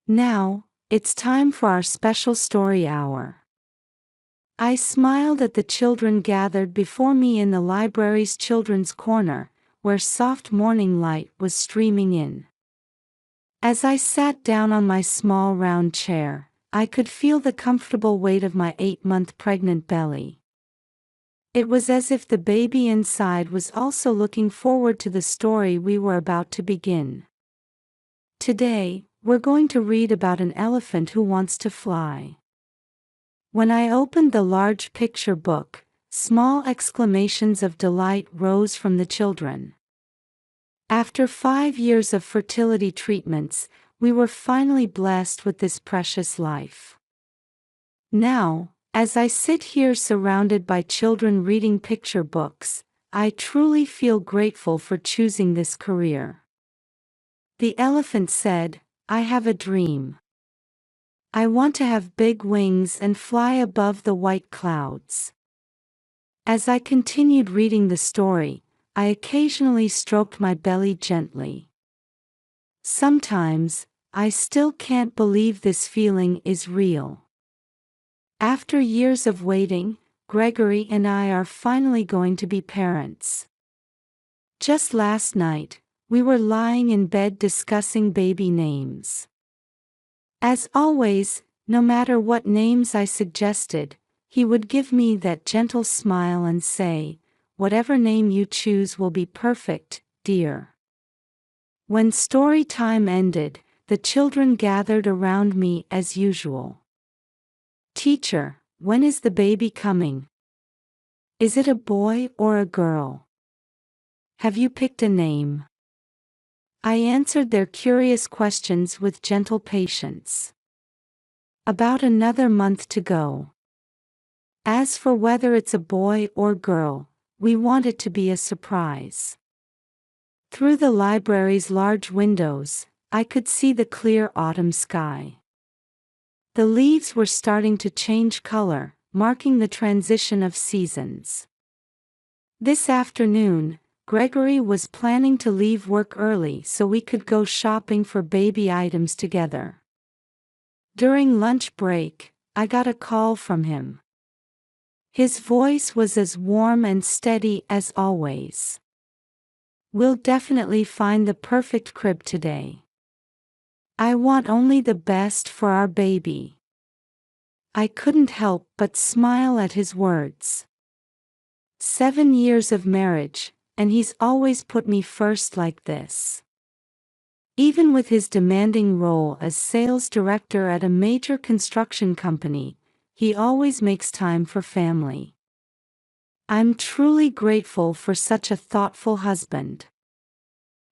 Now, it's time for our special story hour. I smiled at the children gathered before me in the library's children's corner, where soft morning light was streaming in. As I sat down on my small round chair, I could feel the comfortable weight of my 8-month pregnant belly. It was as if the baby inside was also looking forward to the story we were about to begin. Today, we're going to read about an elephant who wants to fly. When I opened the large picture book, small exclamations of delight rose from the children. After 5 years of fertility treatments, we were finally blessed with this precious life. Now, as I sit here surrounded by children reading picture books, I truly feel grateful for choosing this career. The elephant said, "I have a dream. I want to have big wings and fly above the white clouds." As I continued reading the story, I occasionally stroked my belly gently. Sometimes, I still can't believe this feeling is real. After years of waiting, Gregory and I are finally going to be parents. Just last night, we were lying in bed discussing baby names. As always, no matter what names I suggested, he would give me that gentle smile and say, "Whatever name you choose will be perfect, dear." When story time ended, the children gathered around me as usual. "Teacher, when is the baby coming? Is it a boy or a girl? Have you picked a name?" I answered their curious questions with gentle patience. "About another month to go. As for whether it's a boy or girl, we want it to be a surprise." Through the library's large windows, I could see the clear autumn sky. The leaves were starting to change color, marking the transition of seasons. This afternoon, Gregory was planning to leave work early so we could go shopping for baby items together. During lunch break, I got a call from him. His voice was as warm and steady as always. "We'll definitely find the perfect crib today. I want only the best for our baby." I couldn't help but smile at his words. 7 years of marriage, and he's always put me first like this. Even with his demanding role as sales director at a major construction company, he always makes time for family. I'm truly grateful for such a thoughtful husband.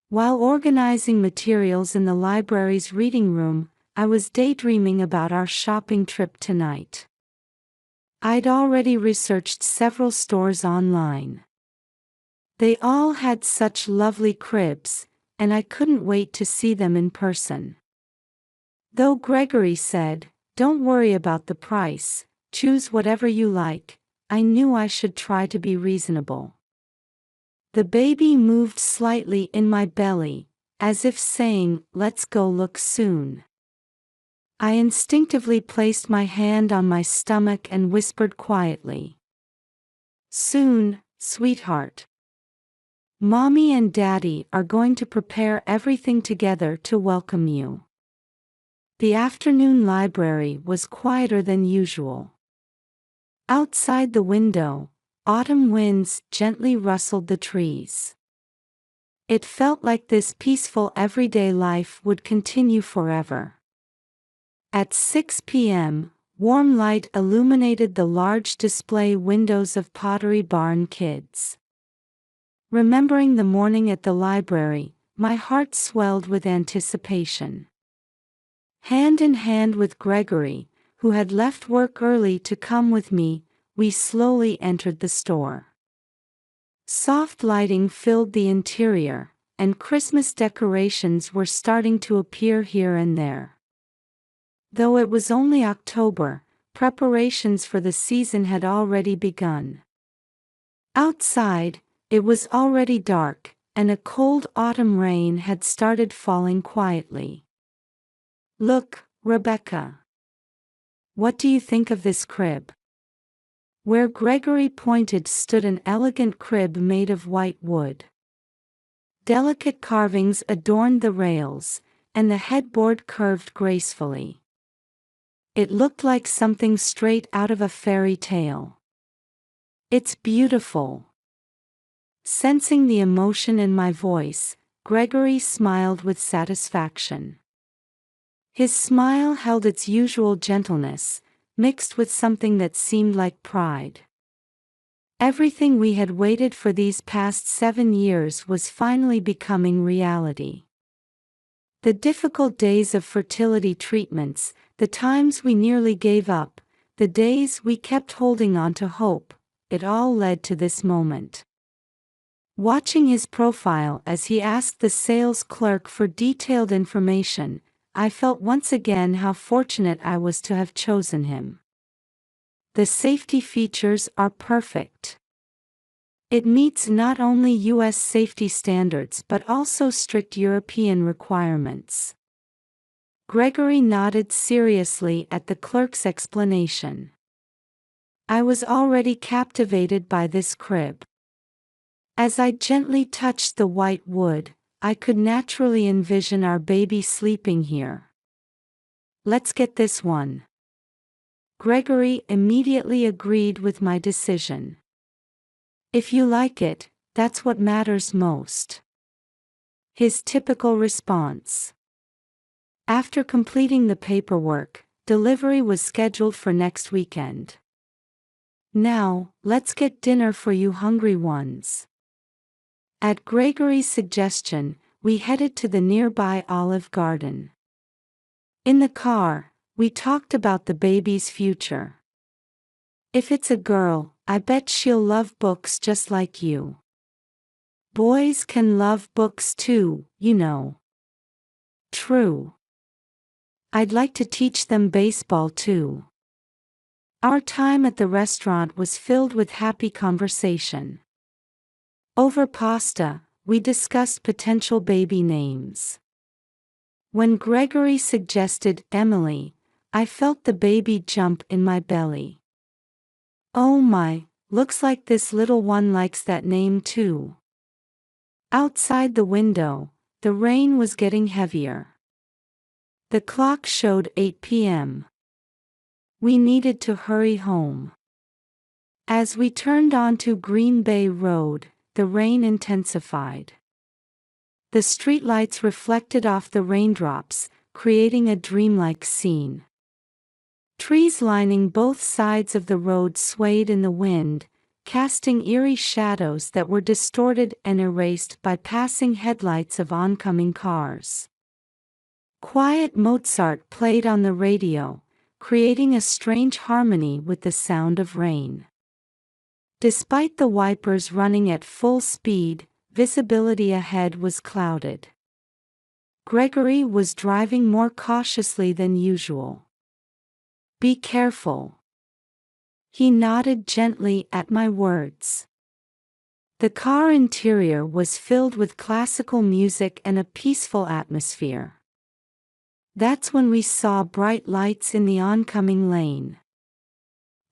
While organizing materials in the library's reading room, I was daydreaming about our shopping trip tonight. I'd already researched several stores online. They all had such lovely cribs, and I couldn't wait to see them in person. Though Gregory said, "Don't worry about the price, choose whatever you like," I knew I should try to be reasonable. The baby moved slightly in my belly, as if saying, "Let's go look soon." I instinctively placed my hand on my stomach and whispered quietly, "Soon, sweetheart. Mommy and Daddy are going to prepare everything together to welcome you." The afternoon library was quieter than usual. Outside the window, autumn winds gently rustled the trees. It felt like this peaceful everyday life would continue forever. At 6 p.m., warm light illuminated the large display windows of Pottery Barn Kids. Remembering the morning at the library, my heart swelled with anticipation. Hand in hand with Gregory, who had left work early to come with me, we slowly entered the store. Soft lighting filled the interior, and Christmas decorations were starting to appear here and there. Though it was only October, preparations for the season had already begun. Outside, it was already dark, and a cold autumn rain had started falling quietly. Look, Rebecca. What do you think of this crib? Where Gregory pointed stood an elegant crib made of white wood. Delicate carvings adorned the rails, and the headboard curved gracefully. It looked like something straight out of a fairy tale. It's beautiful. Sensing the emotion in my voice, Gregory smiled with satisfaction. His smile held its usual gentleness, mixed with something that seemed like pride. Everything we had waited for these past 7 years was finally becoming reality. The difficult days of fertility treatments, the times we nearly gave up, the days we kept holding on to hope, it all led to this moment. Watching his profile as he asked the sales clerk for detailed information, I felt once again how fortunate I was to have chosen him. The safety features are perfect. It meets not only U.S. safety standards but also strict European requirements. Gregory nodded seriously at the clerk's explanation. I was already captivated by this crib. As I gently touched the white wood, I could naturally envision our baby sleeping here. Let's get this one. Gregory immediately agreed with my decision. If you like it, that's what matters most. His typical response. After completing the paperwork, delivery was scheduled for next weekend. Now, let's get dinner for you hungry ones. At Gregory's suggestion, we headed to the nearby Olive Garden. In the car, we talked about the baby's future. If it's a girl, I bet she'll love books just like you. Boys can love books too, you know. True. I'd like to teach them baseball too. Our time at the restaurant was filled with happy conversation. Over pasta, we discussed potential baby names. When Gregory suggested Emily, I felt the baby jump in my belly. Oh my, looks like this little one likes that name too. Outside the window, the rain was getting heavier. The clock showed 8 p.m. We needed to hurry home. As we turned onto Green Bay Road, the rain intensified. The streetlights reflected off the raindrops, creating a dreamlike scene. Trees lining both sides of the road swayed in the wind, casting eerie shadows that were distorted and erased by passing headlights of oncoming cars. Quiet Mozart played on the radio, creating a strange harmony with the sound of rain. Despite the wipers running at full speed, visibility ahead was clouded. Gregory was driving more cautiously than usual. Be careful. He nodded gently at my words. The car interior was filled with classical music and a peaceful atmosphere. That's when we saw bright lights in the oncoming lane.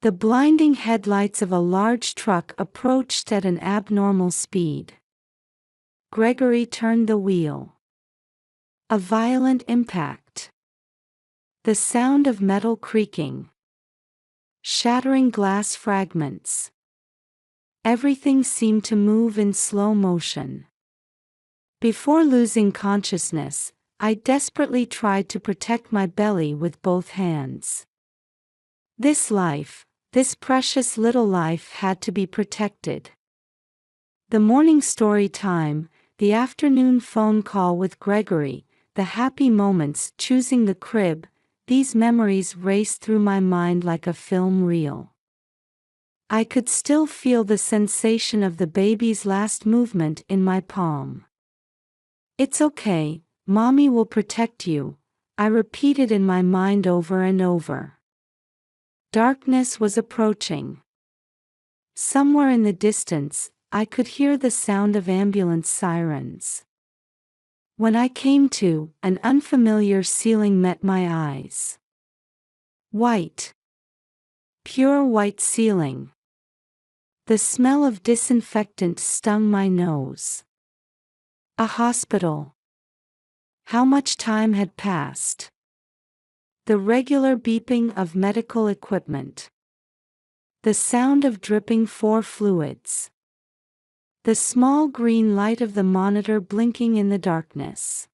The blinding headlights of a large truck approached at an abnormal speed. Gregory turned the wheel. A violent impact. The sound of metal creaking. Shattering glass fragments. Everything seemed to move in slow motion. Before losing consciousness, I desperately tried to protect my belly with both hands. This precious little life had to be protected. The morning story time, the afternoon phone call with Gregory, the happy moments choosing the crib, these memories raced through my mind like a film reel. I could still feel the sensation of the baby's last movement in my palm. It's okay, Mommy will protect you, I repeated in my mind over and over. Darkness was approaching. Somewhere in the distance, I could hear the sound of ambulance sirens. When I came to, an unfamiliar ceiling met my eyes. White. Pure white ceiling. The smell of disinfectant stung my nose. A hospital. How much time had passed? The regular beeping of medical equipment. The sound of dripping for fluids. The small green light of the monitor blinking in the darkness.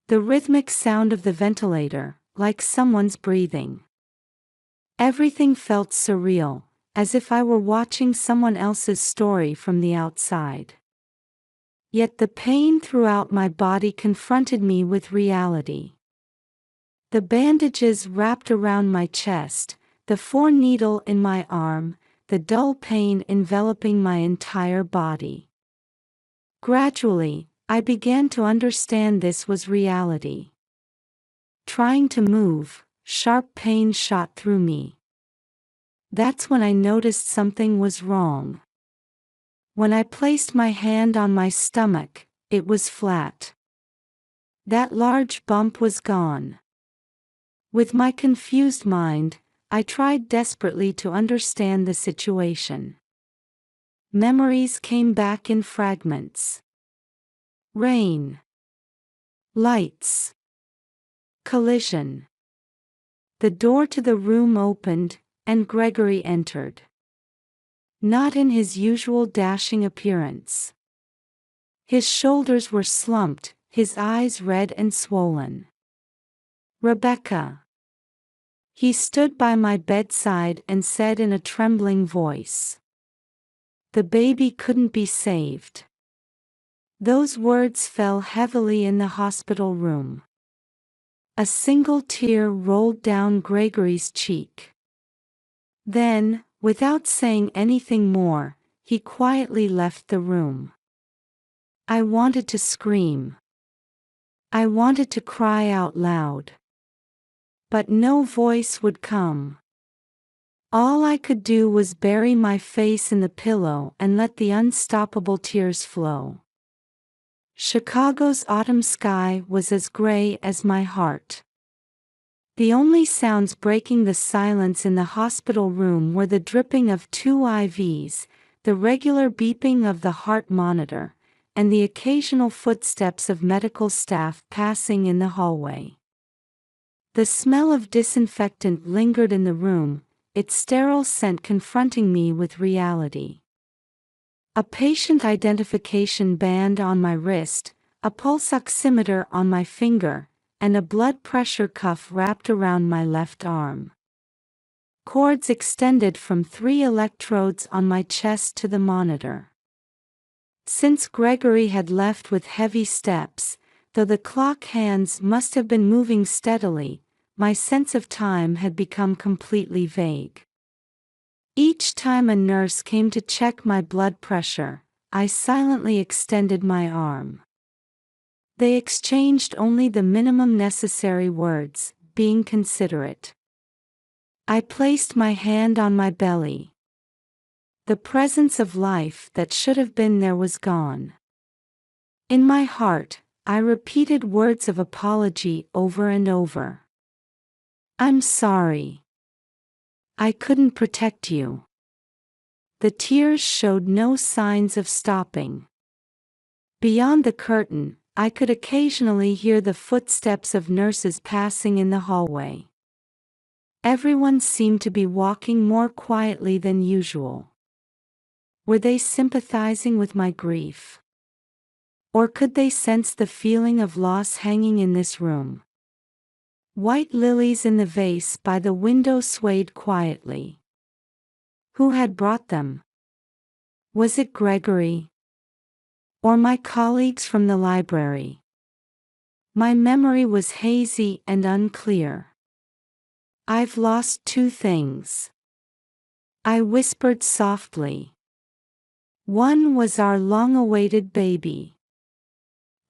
The rhythmic sound of the ventilator, like someone's breathing. Everything felt surreal, as if I were watching someone else's story from the outside. Yet the pain throughout my body confronted me with reality. The bandages wrapped around my chest, the 4-needle in my arm, the dull pain enveloping my entire body. Gradually, I began to understand this was reality. Trying to move, sharp pain shot through me. That's when I noticed something was wrong. When I placed my hand on my stomach, it was flat. That large bump was gone. With my confused mind, I tried desperately to understand the situation. Memories came back in fragments. Rain. Lights. Collision. The door to the room opened, and Gregory entered. Not in his usual dashing appearance. His shoulders were slumped, his eyes red and swollen. "Rebecca." He stood by my bedside and said in a trembling voice. "The baby couldn't be saved." Those words fell heavily in the hospital room. A single tear rolled down Gregory's cheek. Then, without saying anything more, he quietly left the room. I wanted to scream. I wanted to cry out loud. But no voice would come. All I could do was bury my face in the pillow and let the unstoppable tears flow. Chicago's autumn sky was as gray as my heart. The only sounds breaking the silence in the hospital room were the dripping of 2 IVs, the regular beeping of the heart monitor, and the occasional footsteps of medical staff passing in the hallway. The smell of disinfectant lingered in the room, its sterile scent confronting me with reality. A patient identification band on my wrist, a pulse oximeter on my finger, and a blood pressure cuff wrapped around my left arm. Cords extended from 3 electrodes on my chest to the monitor. Since Gregory had left with heavy steps, though the clock hands must have been moving steadily, my sense of time had become completely vague. Each time a nurse came to check my blood pressure, I silently extended my arm. They exchanged only the minimum necessary words, being considerate. I placed my hand on my belly. The presence of life that should have been there was gone. In my heart, I repeated words of apology over and over. "I'm sorry. I couldn't protect you." The tears showed no signs of stopping. Beyond the curtain, I could occasionally hear the footsteps of nurses passing in the hallway. Everyone seemed to be walking more quietly than usual. Were they sympathizing with my grief? Or could they sense the feeling of loss hanging in this room? White lilies in the vase by the window swayed quietly. Who had brought them? Was it Gregory? Or my colleagues from the library? My memory was hazy and unclear. "I've lost 2 things," I whispered softly. One was our long-awaited baby.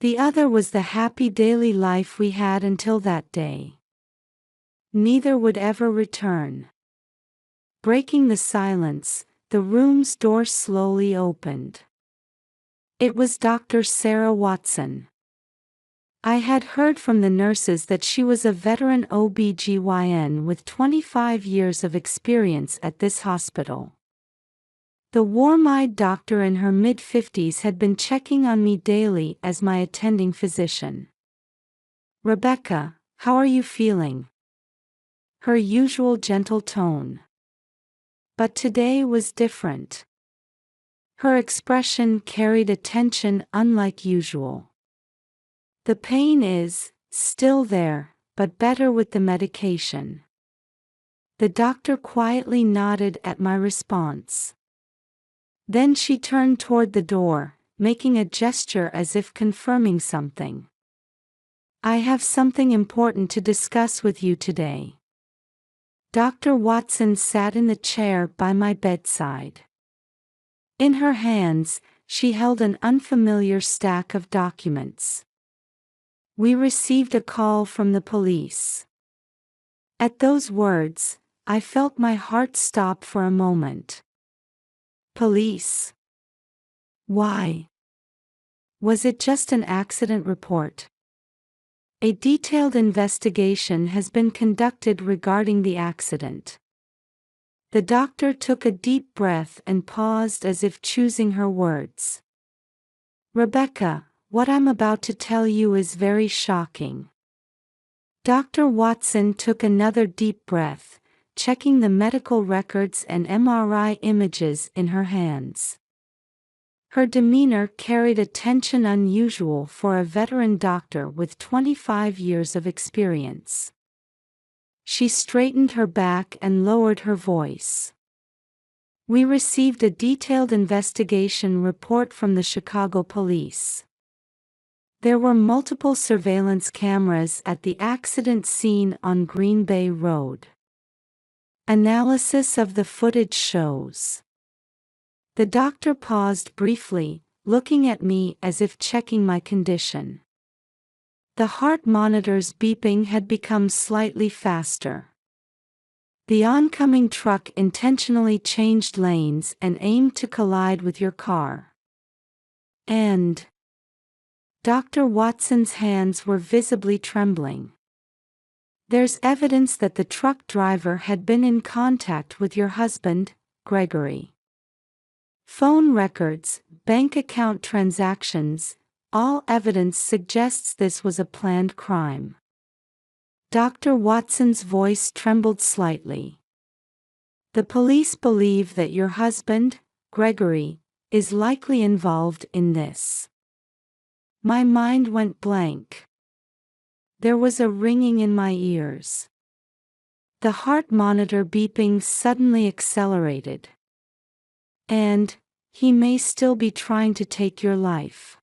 The other was the happy daily life we had until that day. Neither would ever return. Breaking the silence, the room's door slowly opened. It was Dr. Sarah Watson. I had heard from the nurses that she was a veteran OB/GYN with 25 years of experience at this hospital. The warm-eyed doctor in her mid-50s had been checking on me daily as my attending physician. "Rebecca, how are you feeling?" Her usual gentle tone. But today was different. Her expression carried a tension unlike usual. "The pain is still there, but better with the medication." The doctor quietly nodded at my response. Then she turned toward the door, making a gesture as if confirming something. "I have something important to discuss with you today." Dr. Watson sat in the chair by my bedside. In her hands, she held an unfamiliar stack of documents. "We received a call from the police." At those words, I felt my heart stop for a moment. Police? Why? Was it just an accident report? "A detailed investigation has been conducted regarding the accident." The doctor took a deep breath and paused as if choosing her words. "Rebecca, what I'm about to tell you is very shocking." Dr. Watson took another deep breath, checking the medical records and MRI images in her hands. Her demeanor carried a tension unusual for a veteran doctor with 25 years of experience. She straightened her back and lowered her voice. "We received a detailed investigation report from the Chicago police. There were multiple surveillance cameras at the accident scene on Green Bay Road. Analysis of the footage shows." The doctor paused briefly, looking at me as if checking my condition. The heart monitor's beeping had become slightly faster. "The oncoming truck intentionally changed lanes and aimed to collide with your car." And Dr. Watson's hands were visibly trembling. "There's evidence that the truck driver had been in contact with your husband, Gregory. Phone records, bank account transactions, all evidence suggests this was a planned crime." Dr. Watson's voice trembled slightly. "The police believe that your husband, Gregory, is likely involved in this." My mind went blank. There was a ringing in my ears. The heart monitor beeping suddenly accelerated. "And he may still be trying to take your life."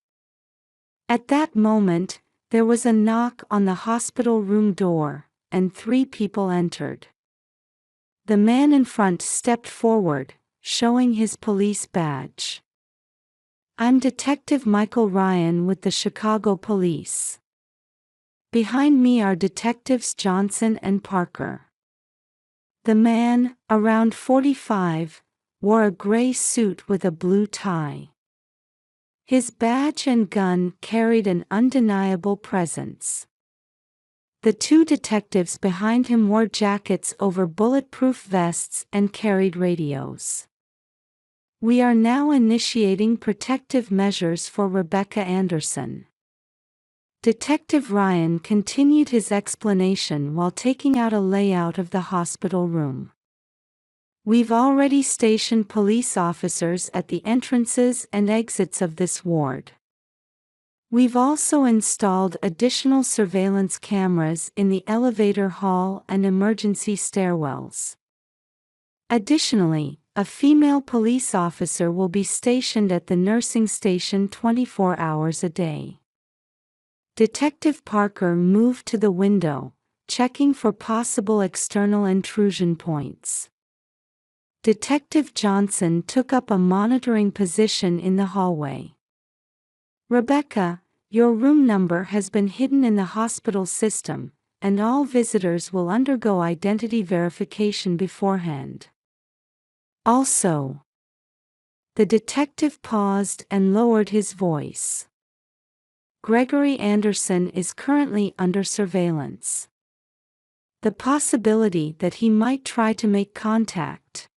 At that moment, there was a knock on the hospital room door, and 3 people entered. The man in front stepped forward, showing his police badge. "I'm Detective Michael Ryan with the Chicago Police." Behind me are Detectives Johnson and Parker. The man, around 45, wore a gray suit with a blue tie. His badge and gun carried an undeniable presence. The 2 detectives behind him wore jackets over bulletproof vests and carried radios. "We are now initiating protective measures for Rebecca Anderson." Detective Ryan continued his explanation while taking out a layout of the hospital room. "We've already stationed police officers at the entrances and exits of this ward. We've also installed additional surveillance cameras in the elevator hall and emergency stairwells. Additionally, a female police officer will be stationed at the nursing station 24 hours a day." Detective Parker moved to the window, checking for possible external intrusion points. Detective Johnson took up a monitoring position in the hallway. "Rebecca, your room number has been hidden in the hospital system, and all visitors will undergo identity verification beforehand. Also..." The detective paused and lowered his voice. Gregory Anderson is currently under surveillance. The possibility that he might try to make contact.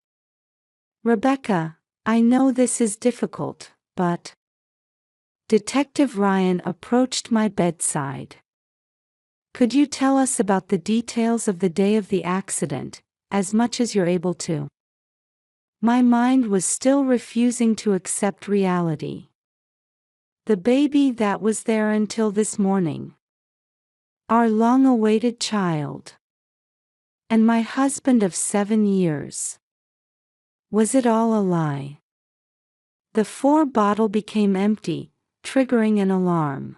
Rebecca, I know this is difficult, but... Detective Ryan approached my bedside. Could you tell us about the details of the day of the accident, as much as you're able to? My mind was still refusing to accept reality. The baby that was there until this morning. Our long-awaited child. And my husband of 7 years. Was it all a lie? The 4 bottle became empty, triggering an alarm.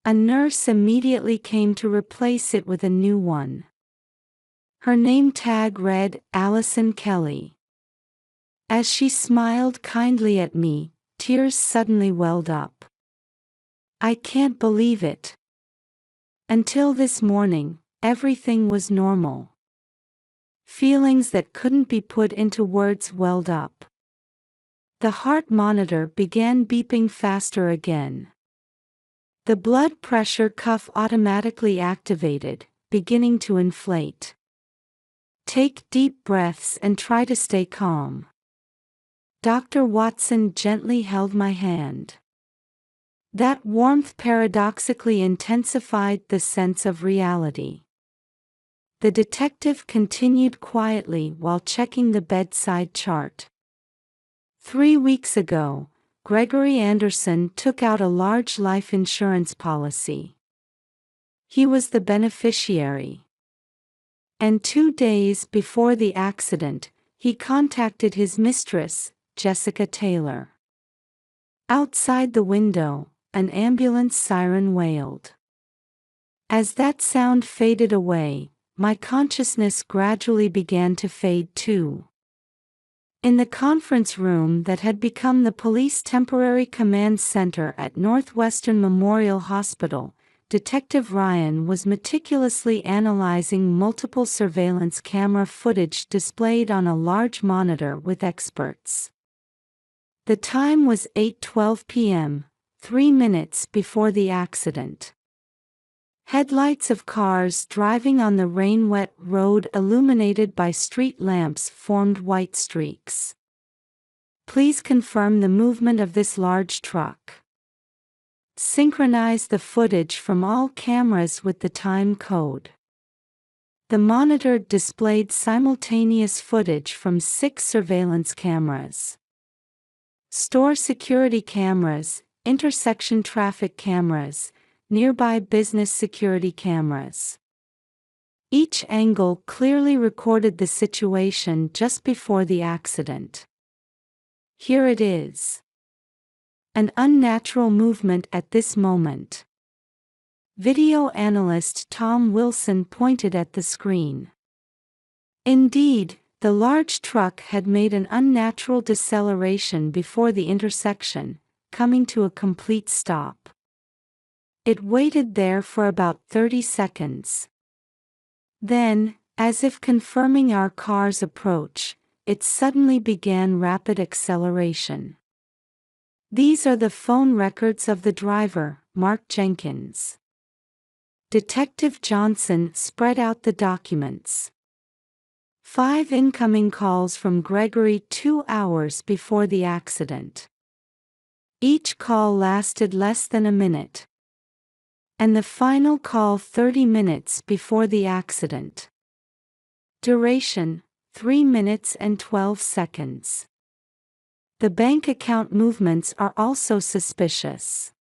A nurse immediately came to replace it with a new one. Her name tag read Allison Kelly. As she smiled kindly at me, tears suddenly welled up. I can't believe it. Until this morning, everything was normal. Feelings that couldn't be put into words welled up. The heart monitor began beeping faster again. The blood pressure cuff automatically activated, beginning to inflate. Take deep breaths and try to stay calm. Dr. Watson gently held my hand. That warmth paradoxically intensified the sense of reality. The detective continued quietly while checking the bedside chart. 3 weeks ago, Gregory Anderson took out a large life insurance policy. He was the beneficiary. And 2 days before the accident, he contacted his mistress, Jessica Taylor. Outside the window, an ambulance siren wailed. As that sound faded away, my consciousness gradually began to fade too. In the conference room that had become the police temporary command center at Northwestern Memorial Hospital, Detective Ryan was meticulously analyzing multiple surveillance camera footage displayed on a large monitor with experts. The time was 8:12 p.m., 3 minutes before the accident. Headlights of cars driving on the rain-wet road illuminated by street lamps formed white streaks. Please confirm the movement of this large truck. Synchronize the footage from all cameras with the time code. The monitor displayed simultaneous footage from 6 surveillance cameras. Store security cameras, intersection traffic cameras, nearby business security cameras. Each angle clearly recorded the situation just before the accident. Here it is. An unnatural movement at this moment. Video analyst Tom Wilson pointed at the screen. Indeed, the large truck had made an unnatural deceleration before the intersection, coming to a complete stop. It waited there for about 30 seconds. Then, as if confirming our car's approach, it suddenly began rapid acceleration. These are the phone records of the driver, Mark Jenkins. Detective Johnson spread out the documents. 5 incoming calls from Gregory 2 hours before the accident. Each call lasted less than a minute. And the final call 30 minutes before the accident. Duration, 3 minutes and 12 seconds. The bank account movements are also suspicious.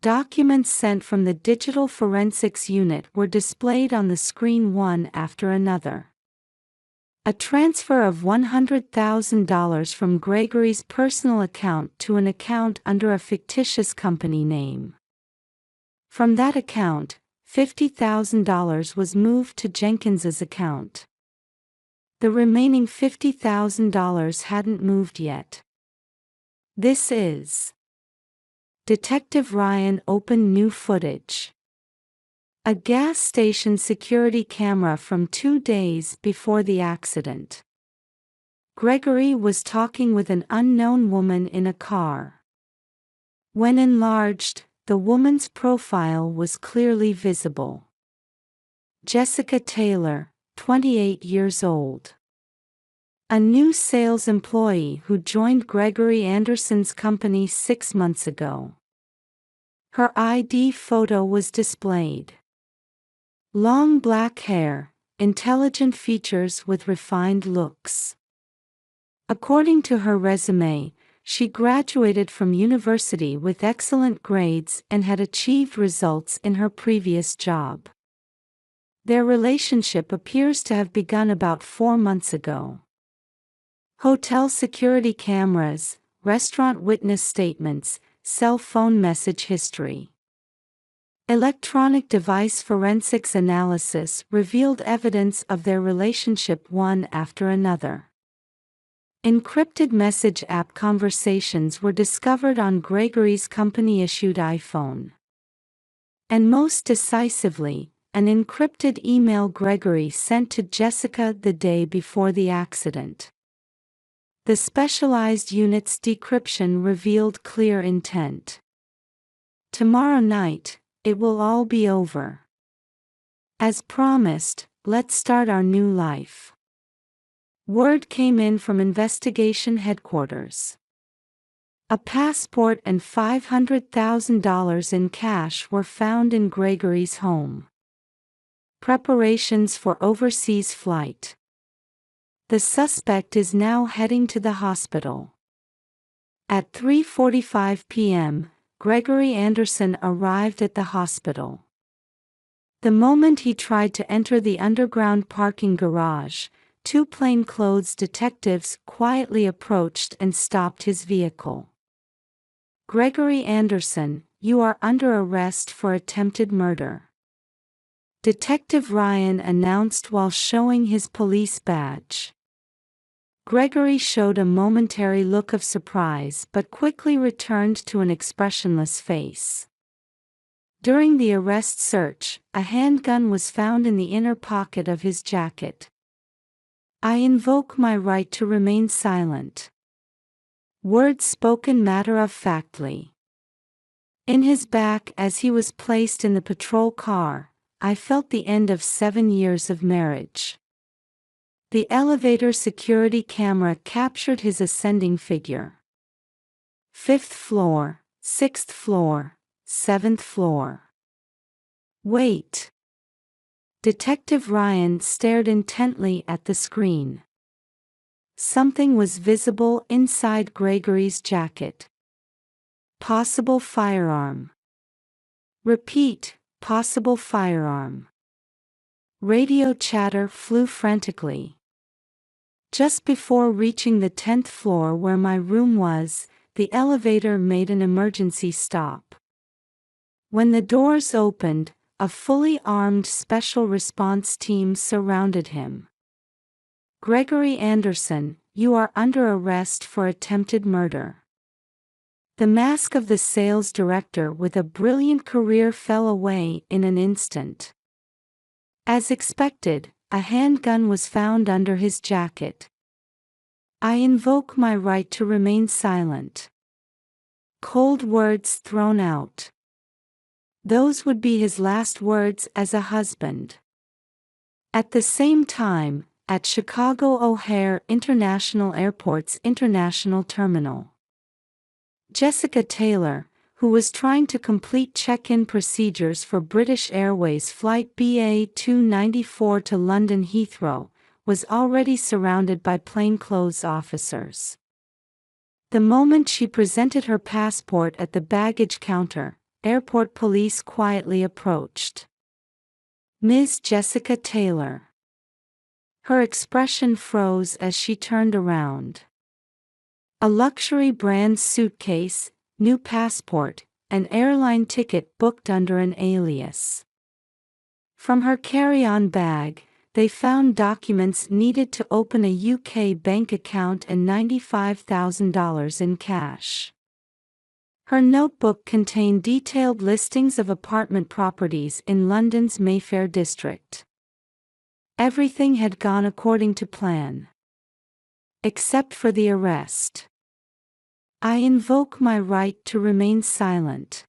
Documents sent from the digital forensics unit were displayed on the screen one after another. A transfer of $100,000 from Gregory's personal account to an account under a fictitious company name. From that account, $50,000 was moved to Jenkins's account. The remaining $50,000 hadn't moved yet. This is. Detective Ryan opened new footage. A gas station security camera from 2 days before the accident. Gregory was talking with an unknown woman in a car. When enlarged, the woman's profile was clearly visible. Jessica Taylor, 28 years old. A new sales employee who joined Gregory Anderson's company 6 months ago. Her ID photo was displayed. Long black hair, intelligent features with refined looks. According to her resume, she graduated from university with excellent grades and had achieved results in her previous job. Their relationship appears to have begun about 4 months ago. Hotel security cameras, restaurant witness statements, cell phone message history. Electronic device forensics analysis revealed evidence of their relationship one after another. Encrypted message app conversations were discovered on Gregory's company-issued iPhone. And most decisively, an encrypted email Gregory sent to Jessica the day before the accident. The specialized unit's decryption revealed clear intent. Tomorrow night, it will all be over. As promised, let's start our new life. Word came in from investigation headquarters. A passport and $500,000 in cash were found in Gregory's home. Preparations for overseas flight. The suspect is now heading to the hospital. At 3:45 p.m., Gregory Anderson arrived at the hospital. The moment he tried to enter the underground parking garage, 2 plainclothes detectives quietly approached and stopped his vehicle. Gregory Anderson, you are under arrest for attempted murder. Detective Ryan announced while showing his police badge. Gregory showed a momentary look of surprise but quickly returned to an expressionless face. During the arrest search, a handgun was found in the inner pocket of his jacket. I invoke my right to remain silent. Words spoken matter-of-factly. In his back as he was placed in the patrol car, I felt the end of 7 years of marriage. The elevator security camera captured his ascending figure. 5th floor, 6th floor, 7th floor. Wait. Detective Ryan stared intently at the screen. Something was visible inside Gregory's jacket. Possible firearm. Repeat, possible firearm. Radio chatter flew frantically. Just before reaching the 10th floor where my room was, the elevator made an emergency stop. When the doors opened, a fully armed special response team surrounded him. Gregory Anderson, you are under arrest for attempted murder. The mask of the sales director with a brilliant career fell away in an instant. As expected, a handgun was found under his jacket. I invoke my right to remain silent. Cold words thrown out. Those would be his last words as a husband. At the same time, at Chicago O'Hare International Airport's International Terminal, Jessica Taylor, who was trying to complete check-in procedures for British Airways Flight BA294 to London Heathrow, was already surrounded by plainclothes officers. The moment she presented her passport at the baggage counter, airport police quietly approached. Ms. Jessica Taylor. Her expression froze as she turned around. A luxury brand suitcase, new passport, an airline ticket booked under an alias. From her carry-on bag, they found documents needed to open a UK bank account and $95,000 in cash. Her notebook contained detailed listings of apartment properties in London's Mayfair district. Everything had gone according to plan. Except for the arrest. I invoke my right to remain silent.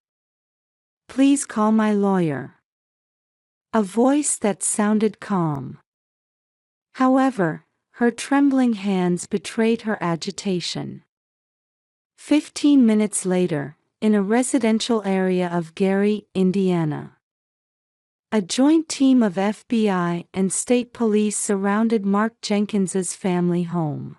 Please call my lawyer." A voice that sounded calm. However, her trembling hands betrayed her agitation. 15 minutes later, in a residential area of Gary, Indiana, a joint team of FBI and state police surrounded Mark Jenkins's family home.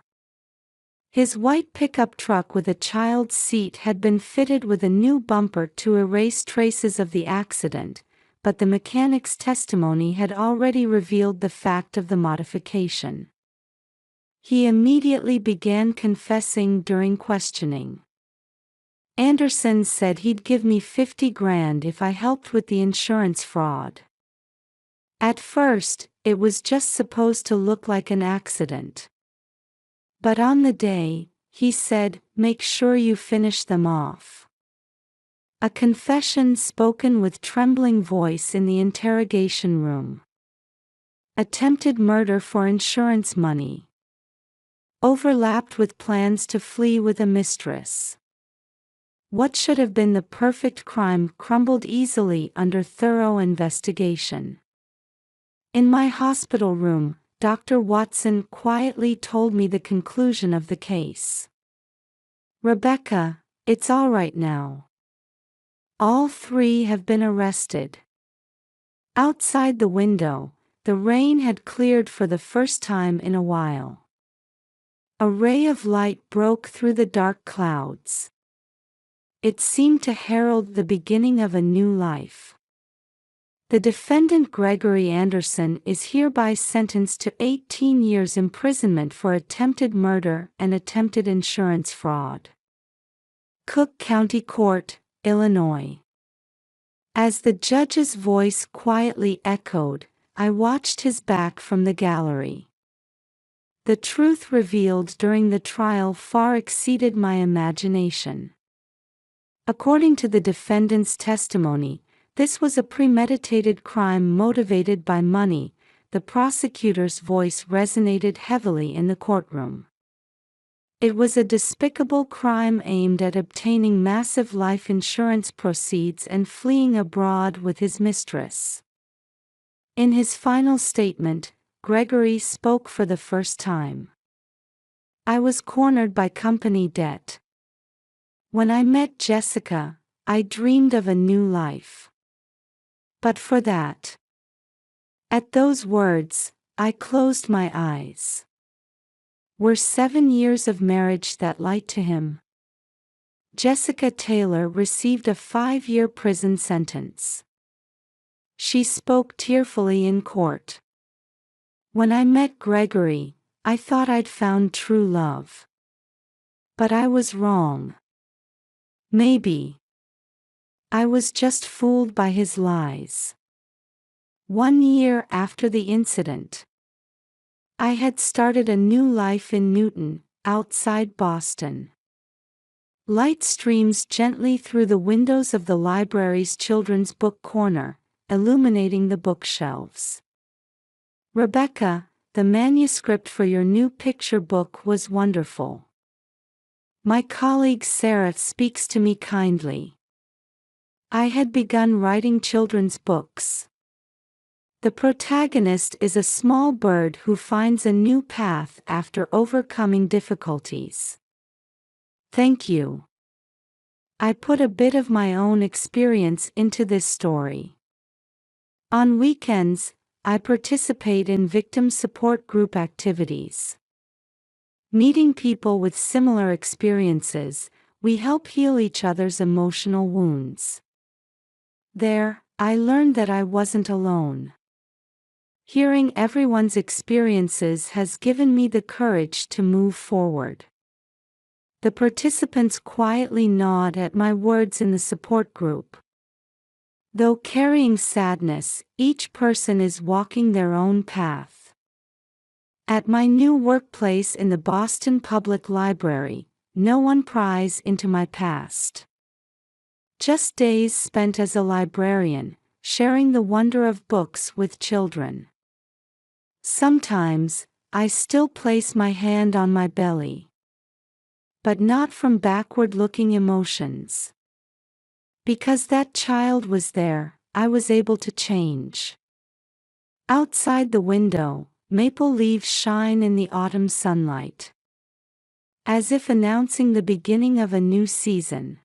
His white pickup truck with a child's seat had been fitted with a new bumper to erase traces of the accident, but the mechanic's testimony had already revealed the fact of the modification. He immediately began confessing during questioning. Anderson said he'd give me $50,000 if I helped with the insurance fraud. At first, it was just supposed to look like an accident. But on the day, he said, "Make sure you finish them off." A confession spoken with trembling voice in the interrogation room. Attempted murder for insurance money. Overlapped with plans to flee with a mistress. What should have been the perfect crime crumbled easily under thorough investigation. In my hospital room, Dr. Watson quietly told me the conclusion of the case. "Rebecca, it's all right now. All three have been arrested." Outside the window, the rain had cleared for the first time in a while. A ray of light broke through the dark clouds. It seemed to herald the beginning of a new life. The defendant Gregory Anderson is hereby sentenced to 18 years imprisonment for attempted murder and attempted insurance fraud. Cook County Court, Illinois. As the judge's voice quietly echoed, I watched his back from the gallery. The truth revealed during the trial far exceeded my imagination. According to the defendant's testimony, this was a premeditated crime motivated by money. The prosecutor's voice resonated heavily in the courtroom. It was a despicable crime aimed at obtaining massive life insurance proceeds and fleeing abroad with his mistress. In his final statement, Gregory spoke for the first time. "I was cornered by company debt. When I met Jessica, I dreamed of a new life. But for that." At those words, I closed my eyes. Were 7 years of marriage that light to him? Jessica Taylor received a 5-year prison sentence. She spoke tearfully in court. "When I met Gregory, I thought I'd found true love. But I was wrong. Maybe I was just fooled by his lies." 1 year after the incident, I had started a new life in Newton, outside Boston. Light streams gently through the windows of the library's children's book corner, illuminating the bookshelves. "Rebecca, the manuscript for your new picture book was wonderful. My colleague Sarah speaks to me kindly. I had begun writing children's books. The protagonist is a small bird who finds a new path after overcoming difficulties. Thank you. I put a bit of my own experience into this story. On weekends, I participate in victim support group activities. Meeting people with similar experiences, we help heal each other's emotional wounds. There, I learned that I wasn't alone. Hearing everyone's experiences has given me the courage to move forward." The participants quietly nod at my words in the support group. Though carrying sadness, each person is walking their own path. At my new workplace in the Boston Public Library, no one pries into my past. Just days spent as a librarian, sharing the wonder of books with children. Sometimes, I still place my hand on my belly. But not from backward-looking emotions. Because that child was there, I was able to change. Outside the window, maple leaves shine in the autumn sunlight, as if announcing the beginning of a new season.